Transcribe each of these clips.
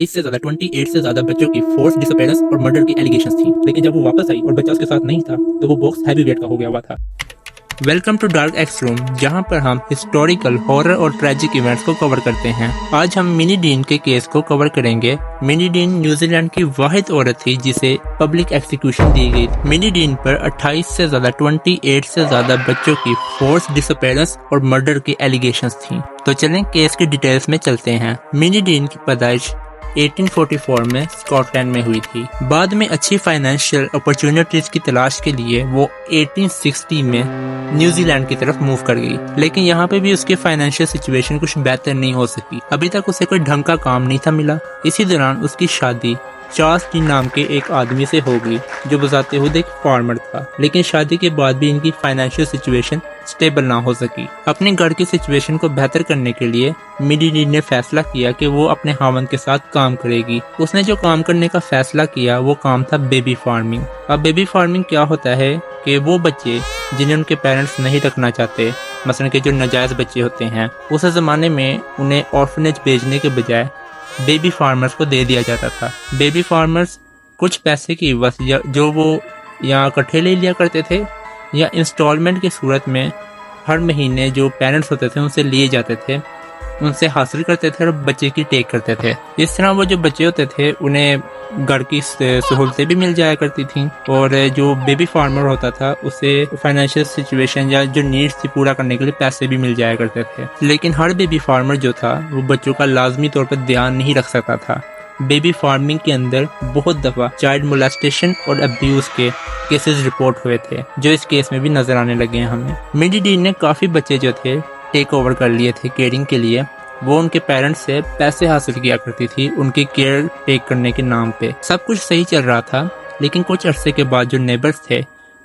इससे ज़्यादा 28 से ज़्यादा बच्चों की फोर्स डिसअपेयरेंस और मर्डर की एलिगेशंस थी, लेकिन जब वो वापस आई और बच्चा उसके साथ नहीं था तो वो बॉक्स हैवी वेट का हो गया हुआ था। Welcome to dark x room, जहां पर हम हिस्टोरिकल, हॉरर और ट्रेजिक इवेंट्स को कवर करते हैं। आज हम मिनी डीन के केस को कवर करेंगे। मिनी डीन न्यूजीलैंड की वाहिद औरत थी जिसे पब्लिक एक्सिक्यूशन दी गई। मिनी डीन पर 28 से ज्यादा 28 से ज्यादा बच्चों की फोर्स डिसअपेयरेंस और मर्डर की एलिगेशंस थी। तो चलें केस की डिटेल्स में चलते हैं। मिनी डीन की पैदाइश 1844 में स्कॉटलैंड में हुई थी। बाद में अच्छी फाइनेंशियल अपॉर्चुनिटीज की तलाश के लिए वो 1860 में न्यूजीलैंड की तरफ मूव कर गई, लेकिन यहाँ पे भी उसकी फाइनेंशियल सिचुएशन कुछ बेहतर नहीं हो सकी। अभी तक उसे कोई ढंग का काम नहीं था मिला। इसी दौरान उसकी शादी चार्ल्स डी नाम के एक आदमी से हो गई जो बजाते खुद एक फार्मर था, लेकिन शादी के बाद भी इनकी फाइनेंशियल सिचुएशन स्टेबल ना हो सकी। अपने घर की सिचुएशन को बेहतर करने के लिए मिनी डीन ने फैसला किया कि वो अपने खामन के साथ काम करेगी। उसने जो काम करने का फैसला किया वो काम था बेबी फार्मिंग। अब बेबी फार्मिंग क्या होता है कि वो बच्चे जिन्हें उनके पेरेंट्स नहीं रखना चाहते, मसलन के जो नाजायज बच्चे होते हैं, उस जमाने में उन्हें ऑर्फनेज भेजने के बजाय बेबी फार्मर्स को दे दिया जाता था। बेबी फार्मर्स कुछ पैसे की बस जो वो या इकट्ठे ले लिया करते थे या इंस्टॉलमेंट की सूरत में हर महीने जो पेरेंट्स होते थे उनसे लिए जाते थे, उनसे हासिल करते थे और बच्चे की टेक करते थे। इस तरह वो जो बच्चे होते थे उन्हें घर की सहूलतें भी मिल जाया करती थी और जो बेबी फार्मर होता था उसे फाइनेंशियल सिचुएशन या जो नीड्स थी पूरा करने के लिए पैसे भी मिल जाया करते थे। लेकिन हर बेबी फार्मर जो था वो बच्चों का लाजमी तौर पर ध्यान नहीं रख सकता था। बेबी फार्मिंग के अंदर बहुत दफा चाइल्ड मोलेस्टेशन और अब्यूज के केसेस रिपोर्ट हुए थे, जो इस केस में भी नजर आने लगे हैं हमें। मिनी डीन ने काफी बच्चे जो थे टेक ओवर कर लिए थे केयरिंग के लिए। वो उनके पेरेंट्स से पैसे हासिल किया करती थी उनकी केयर टेक करने के नाम पे। सब कुछ सही चल रहा था, लेकिन कुछ अरसे के बाद जो नेबर्स थे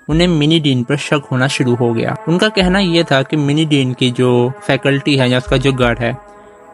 उन्हें मिनी डीन पर शक होना शुरू हो गया। उनका कहना यह था कि मिनी डीन की जो फैकल्टी है या उसका जो घर है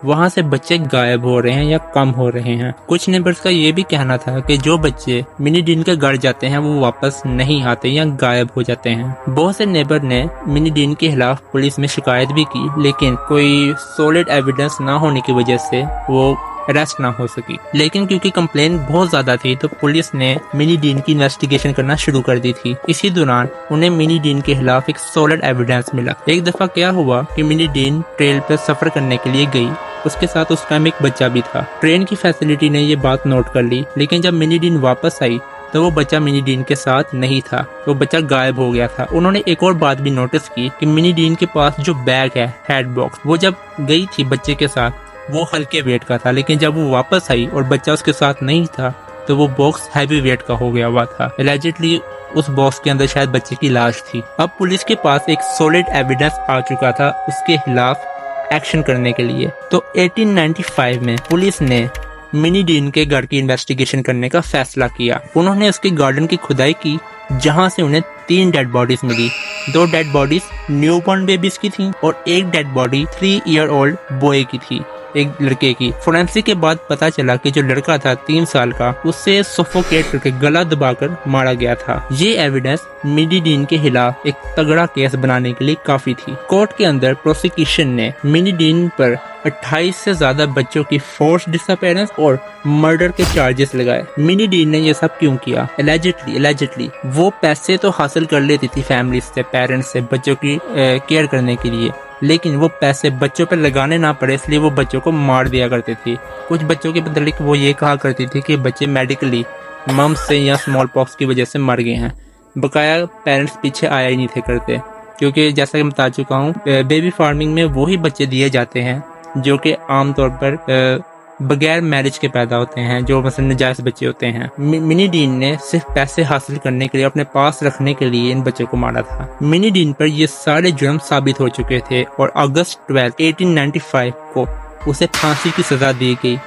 वहाँ से बच्चे गायब हो रहे हैं या कम हो रहे हैं। कुछ नेबर्स का ये भी कहना था कि जो बच्चे मिनी डीन के घर जाते हैं वो वापस नहीं आते या गायब हो जाते हैं। बहुत से नेबर ने मिनी डीन के खिलाफ पुलिस में शिकायत भी की, लेकिन कोई सॉलिड एविडेंस ना होने की वजह से वो अरेस्ट ना हो सकी। लेकिन क्योंकि कंप्लेन बहुत ज्यादा थी तो पुलिस ने मिनी डीन की इन्वेस्टिगेशन करना शुरू कर दी थी। इसी दौरान उन्हें मिनी डीन के खिलाफ एक सॉलिड एविडेंस मिला। एक दफा क्या हुआ कि मिनी डीन ट्रेल पर सफर करने के लिए गई, उसके साथ उस टाइम एक बच्चा भी था। ट्रेन की फैसिलिटी ने ये बात नोट कर ली, लेकिन जब मिनी डीन वापस आई तो वो बच्चा मिनी डीन के साथ नहीं था, वो बच्चा गायब हो गया था। उन्होंने एक और बात भी नोटिस की कि मिनी डीन के पास जो बैग है हेड बॉक्स, वो जब गई थी बच्चे के साथ वो हल्के वेट का था, लेकिन जब वो वापस आई और बच्चा उसके साथ नहीं था तो वो बॉक्स हैवी वेट का हो गया हुआ था। एलिजिडली उस बॉक्स के अंदर शायद बच्चे की लाश थी। अब पुलिस के पास एक सॉलिड एविडेंस आ चुका था उसके खिलाफ एक्शन करने के लिए। तो 1895 में पुलिस ने मिनी डीन के घर की इन्वेस्टिगेशन करने का फैसला किया। उन्होंने उसके गार्डन की खुदाई की, जहां से उन्हें 3 डेड बॉडीज मिली। 2 डेड बॉडीज न्यूबॉर्न बेबीज की थी और एक dead body 3 year old boy की थी, एक लड़के की। फोरेंसिक के बाद पता चला कि जो लड़का था 3 साल का, उससे सफोकेट करके गला दबाकर मारा गया था। ये एविडेंस मिनी डीन के खिलाफ एक तगड़ा केस बनाने के लिए काफी थी। कोर्ट के अंदर प्रोसिक्यूशन ने मिनी डीन पर 28 से ज्यादा बच्चों की फोर्स डिसअपेयरेंस और मर्डर के चार्जेस लगाए। मिनी डीन ने ये सब क्यों किया? एलिजिडली वो पैसे तो हासिल कर लेती थी फैमिली से, पेरेंट्स से, बच्चों की केयर करने के लिए, लेकिन वो पैसे बच्चों पर लगाने ना पड़े इसलिए वो बच्चों को मार दिया करती थी। कुछ बच्चों के बदले वो ये कहा करती थी कि बच्चे मेडिकली मम्स से या स्मॉल पॉक्स की वजह से मर गए हैं। बकाया पेरेंट्स पीछे आया ही नहीं थे करते, क्योंकि जैसा कि मैं बता चुका हूँ बेबी फार्मिंग में वही बच्चे दिए जाते हैं जो कि आमतौर पर बगैर मैरिज के पैदा होते हैं, जो मतलब नाजायज बच्चे होते हैं। मिनी डीन ने सिर्फ पैसे हासिल करने के लिए, अपने पास रखने के लिए इन बच्चों को मारा था। मिनी डीन पर ये सारे जुर्म साबित हो चुके थे और अगस्त 12, 1895 को उसे फांसी की सजा दी गई।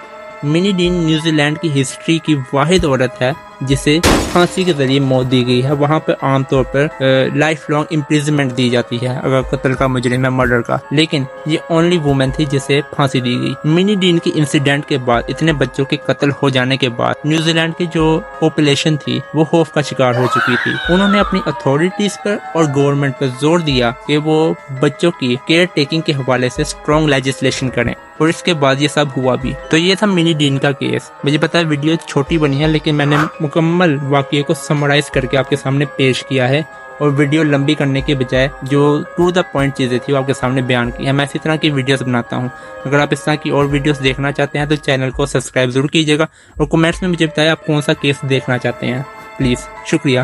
मिनी डीन न्यूजीलैंड की हिस्ट्री की वाहिद औरत है जिसे फांसी के जरिए मौत दी गई है। वहाँ पर आमतौर पर लाइफ लॉन्ग इम्प्रिजमेंट दी जाती है अगर कत्ल का मुजरिम है, मर्डर का, लेकिन ये ओनली वुमेन थी जिसे फांसी दी गई। मिनी डीन की इंसिडेंट के बाद, इतने बच्चों के कत्ल हो जाने के बाद न्यूजीलैंड की जो पॉपुलेशन थी वो खौफ का शिकार हो चुकी थी। उन्होंने अपनी अथॉरिटीज पर और गवर्नमेंट पर जोर दिया कि वो बच्चों की केयर टेकिंग के हवाले से स्ट्रॉन्ग लेजिस्लेशन करें। اور اس کے بعد یہ سب ہوا بھی۔ تو یہ تھا منی ڈین کا کیس۔ مجھے پتا ہے ویڈیو چھوٹی بنی ہے، لیکن میں نے مکمل واقعے کو سمرائز کر کے آپ کے سامنے پیش کیا ہے، اور ویڈیو لمبی کرنے کے بجائے جو ٹو دا پوائنٹ چیزیں تھی وہ آپ کے سامنے بیان کی ہے۔ میں اسی طرح کی ویڈیوز بناتا ہوں۔ اگر آپ اس طرح کی اور ویڈیوز دیکھنا چاہتے ہیں تو چینل کو سبسکرائب ضرور کیجیے گا، اور کمنٹس میں مجھے بتائیں آپ کون سا کیس دیکھنا چاہتے ہیں، پلیز۔ شکریہ۔